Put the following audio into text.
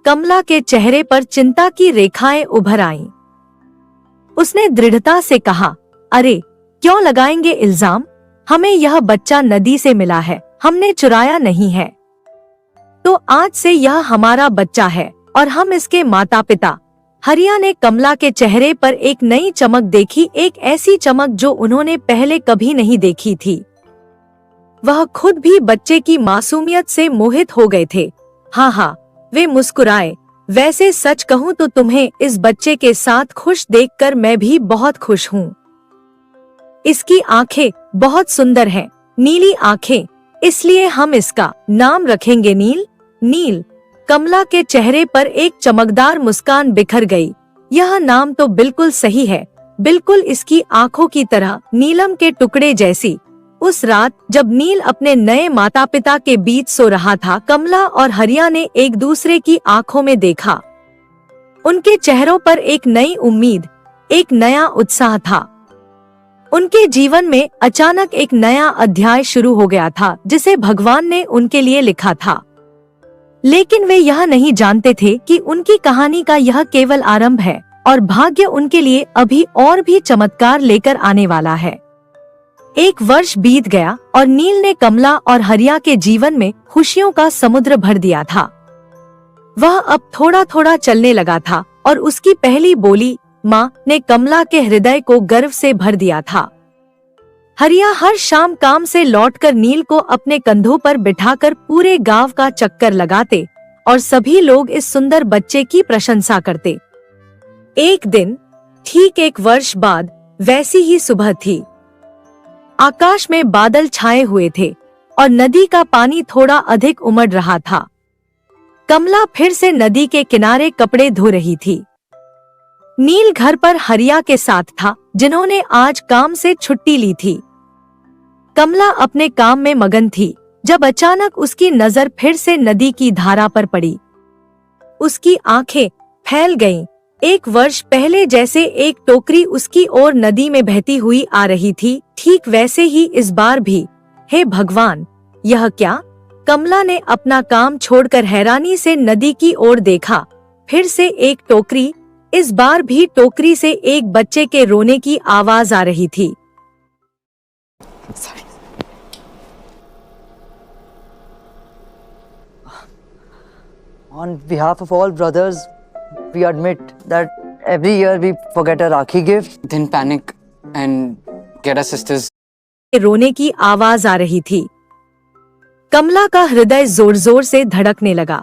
कमला के चेहरे पर चिंता की रेखाएं उभर आईं। उसने दृढ़ता से कहा, अरे क्यों लगाएंगे इल्जाम? हमें यह बच्चा नदी से मिला है, हमने चुराया नहीं है। तो आज से यह हमारा बच्चा है और हम इसके माता पिता। हरिया ने कमला के चेहरे पर एक नई चमक देखी, एक ऐसी चमक जो उन्होंने पहले कभी नहीं देखी थी। वह खुद भी बच्चे की मासूमियत से मोहित हो गए थे। हाँ, वे मुस्कुराए। वैसे सच कहूँ तो तुम्हें इस बच्चे के साथ खुश देखकर मैं भी बहुत खुश हूँ। इसकी आंखें बहुत सुंदर हैं, नीली आंखें, इसलिए हम इसका नाम रखेंगे नील। नील। कमला के चेहरे पर एक चमकदार मुस्कान बिखर गई। यह नाम तो बिल्कुल सही है, बिल्कुल इसकी आंखों की तरह, नीलम के टुकड़े जैसी। उस रात जब नील अपने नए माता पिता के बीच सो रहा था, कमला और हरिया ने एक दूसरे की आंखों में देखा। उनके चेहरों पर एक नई उम्मीद, एक नया उत्साह था। उनके जीवन में अचानक एक नया अध्याय शुरू हो गया था, जिसे भगवान ने उनके लिए लिखा था। लेकिन वे यह नहीं जानते थे कि उनकी कहानी का यह केवल आरंभ है और भाग्य उनके लिए अभी और भी चमत्कार लेकर आने वाला है। एक वर्ष बीत गया और नील ने कमला और हरिया के जीवन में खुशियों का समुद्र भर दिया था। वह अब थोड़ा थोड़ा चलने लगा था और उसकी पहली बोली माँ ने कमला के हृदय को गर्व से भर दिया था। हरिया हर शाम काम से लौटकर नील को अपने कंधों पर बिठाकर पूरे गांव का चक्कर लगाते और सभी लोग इस सुंदर बच्चे की प्रशंसा करते। एक दिन, ठीक एक वर्ष बाद, वैसी ही सुबह थी। आकाश में बादल छाए हुए थे और नदी का पानी थोड़ा अधिक उमड़ रहा था। कमला फिर से नदी के किनारे कपड़े धो रही थी। नील घर पर हरिया के साथ था, जिन्होंने आज काम से छुट्टी ली थी। कमला अपने काम में मगन थी जब अचानक उसकी नजर फिर से नदी की धारा पर पड़ी। उसकी आंखें फैल गईं। एक वर्ष पहले जैसे एक टोकरी उसकी ओर नदी में बहती हुई आ रही थी, ठीक वैसे ही इस बार भी। हे भगवान, यह क्या? कमला ने अपना काम छोड़कर हैरानी से नदी की ओर देखा। फिर से एक टोकरी, इस बार भी टोकरी से एक बच्चे के रोने की आवाज आ रही थी। On behalf of all brothers, we admit that every year we forget our Rakhi gift. Then panic and get our sisters. रोने की आवाज आ रही थी। कमला का हृदय जोर जोर से धड़कने लगा।